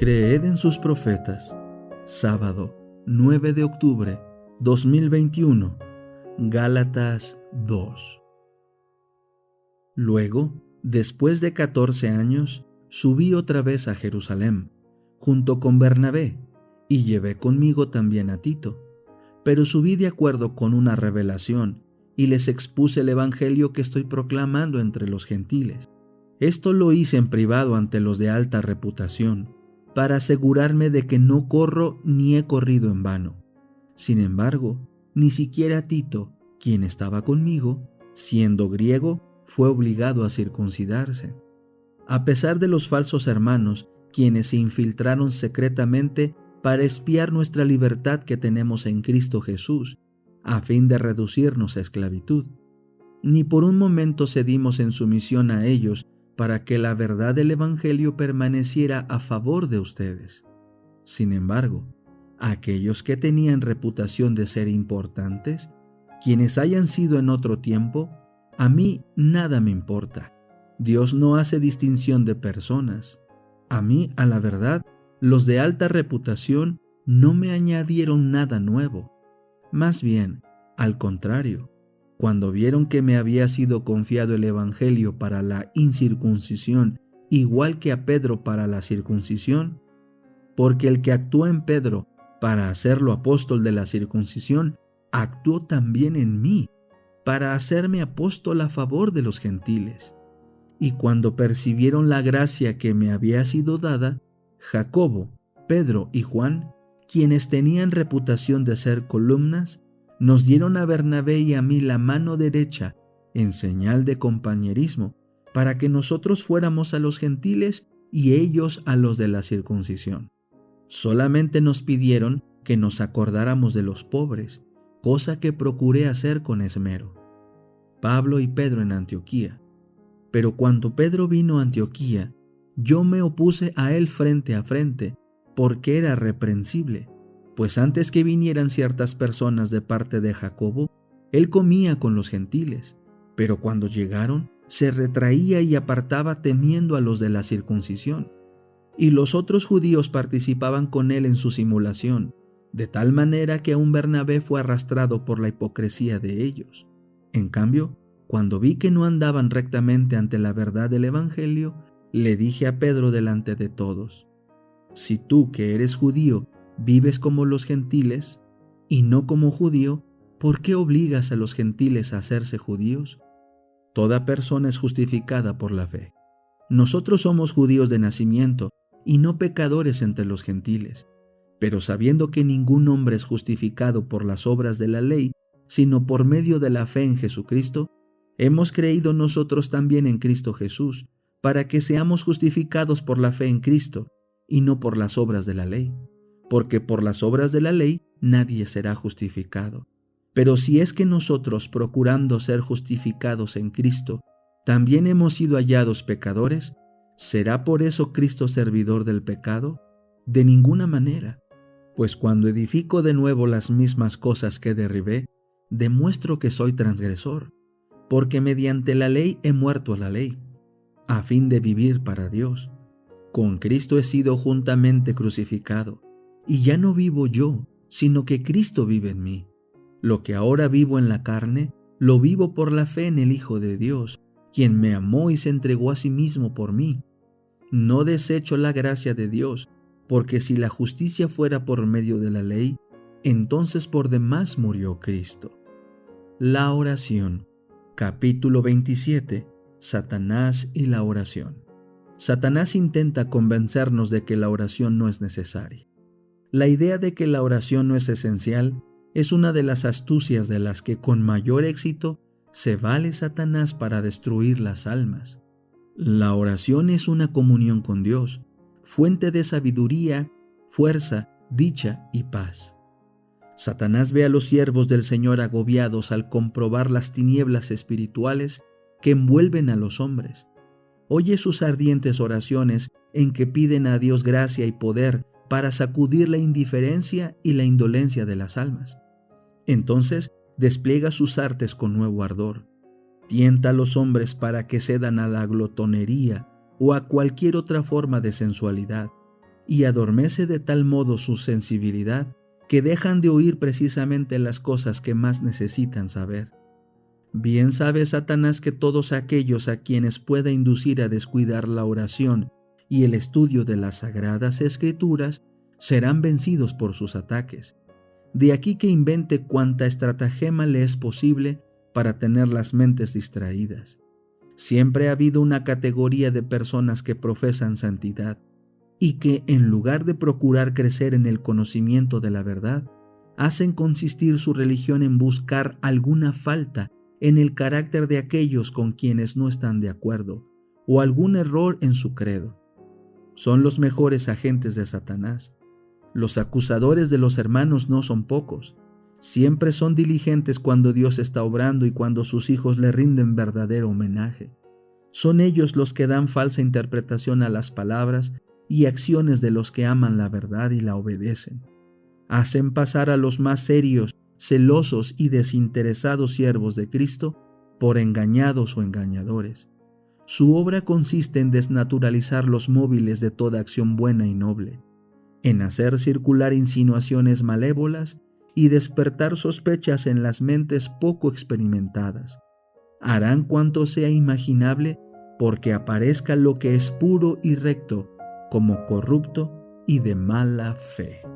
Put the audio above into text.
Creed en sus profetas. Sábado, 9 de octubre, 2021. Gálatas 2. Luego, después de 14 años, subí otra vez a Jerusalén, junto con Bernabé, y llevé conmigo también a Tito. Pero subí de acuerdo con una revelación, y les expuse el evangelio que estoy proclamando entre los gentiles. Esto lo hice en privado ante los de alta reputación, para asegurarme de que no corro ni he corrido en vano. Sin embargo, ni siquiera Tito, quien estaba conmigo, siendo griego, fue obligado a circuncidarse. A pesar de los falsos hermanos, quienes se infiltraron secretamente para espiar nuestra libertad que tenemos en Cristo Jesús, a fin de reducirnos a esclavitud. Ni por un momento cedimos en sumisión a ellos para que la verdad del Evangelio permaneciera a favor de ustedes. Sin embargo, aquellos que tenían reputación de ser importantes, quienes hayan sido en otro tiempo, a mí nada me importa. Dios no hace distinción de personas. A mí, a la verdad, los de alta reputación no me añadieron nada nuevo. Más bien, al contrario, cuando vieron que me había sido confiado el Evangelio para la incircuncisión, igual que a Pedro para la circuncisión, porque el que actuó en Pedro para hacerlo apóstol de la circuncisión, actuó también en mí, para hacerme apóstol a favor de los gentiles. Y cuando percibieron la gracia que me había sido dada, Jacobo, Pedro y Juan, quienes tenían reputación de ser columnas, nos dieron a Bernabé y a mí la mano derecha en señal de compañerismo, para que nosotros fuéramos a los gentiles y ellos a los de la circuncisión. Solamente nos pidieron que nos acordáramos de los pobres, cosa que procuré hacer con esmero. Pablo y Pedro en Antioquía. Pero cuando Pedro vino a Antioquía, yo me opuse a él frente a frente, porque era reprensible, pues antes que vinieran ciertas personas de parte de Jacobo, él comía con los gentiles, pero cuando llegaron, se retraía y apartaba temiendo a los de la circuncisión. Y los otros judíos participaban con él en su simulación, de tal manera que aún Bernabé fue arrastrado por la hipocresía de ellos. En cambio, cuando vi que no andaban rectamente ante la verdad del Evangelio, le dije a Pedro delante de todos: si tú, que eres judío, vives como los gentiles, y no como judío, ¿por qué obligas a los gentiles a hacerse judíos? Toda persona es justificada por la fe. Nosotros somos judíos de nacimiento, y no pecadores entre los gentiles. Pero sabiendo que ningún hombre es justificado por las obras de la ley, sino por medio de la fe en Jesucristo, hemos creído nosotros también en Cristo Jesús, para que seamos justificados por la fe en Cristo, y no por las obras de la ley. Porque por las obras de la ley nadie será justificado. Pero si es que nosotros, procurando ser justificados en Cristo, también hemos sido hallados pecadores, ¿será por eso Cristo servidor del pecado? De ninguna manera. Pues cuando edifico de nuevo las mismas cosas que derribé, demuestro que soy transgresor, porque mediante la ley he muerto a la ley, a fin de vivir para Dios. Con Cristo he sido juntamente crucificado, y ya no vivo yo, sino que Cristo vive en mí. Lo que ahora vivo en la carne, lo vivo por la fe en el Hijo de Dios, quien me amó y se entregó a sí mismo por mí. No desecho la gracia de Dios, porque si la justicia fuera por medio de la ley, entonces por demás murió Cristo. La oración. Capítulo 27. Satanás y la oración. Satanás intenta convencernos de que la oración no es necesaria. La idea de que la oración no es esencial es una de las astucias de las que con mayor éxito se vale Satanás para destruir las almas. La oración es una comunión con Dios, fuente de sabiduría, fuerza, dicha y paz. Satanás ve a los siervos del Señor agobiados al comprobar las tinieblas espirituales que envuelven a los hombres. Oye sus ardientes oraciones en que piden a Dios gracia y poder para sacudir la indiferencia y la indolencia de las almas. Entonces despliega sus artes con nuevo ardor. Tienta a los hombres para que cedan a la glotonería o a cualquier otra forma de sensualidad, y adormece de tal modo su sensibilidad que dejan de oír precisamente las cosas que más necesitan saber. Bien sabe Satanás que todos aquellos a quienes pueda inducir a descuidar la oración y el estudio de las Sagradas Escrituras serán vencidos por sus ataques. De aquí que invente cuanta estratagema le es posible para tener las mentes distraídas. Siempre ha habido una categoría de personas que profesan santidad y que, en lugar de procurar crecer en el conocimiento de la verdad, hacen consistir su religión en buscar alguna falta en el carácter de aquellos con quienes no están de acuerdo, o algún error en su credo. Son los mejores agentes de Satanás. Los acusadores de los hermanos no son pocos. Siempre son diligentes cuando Dios está obrando y cuando sus hijos le rinden verdadero homenaje. Son ellos los que dan falsa interpretación a las palabras y acciones de los que aman la verdad y la obedecen. Hacen pasar a los más serios, celosos y desinteresados siervos de Cristo por engañados o engañadores. Su obra consiste en desnaturalizar los móviles de toda acción buena y noble, en hacer circular insinuaciones malévolas y despertar sospechas en las mentes poco experimentadas. Harán cuanto sea imaginable porque aparezca lo que es puro y recto como corrupto y de mala fe.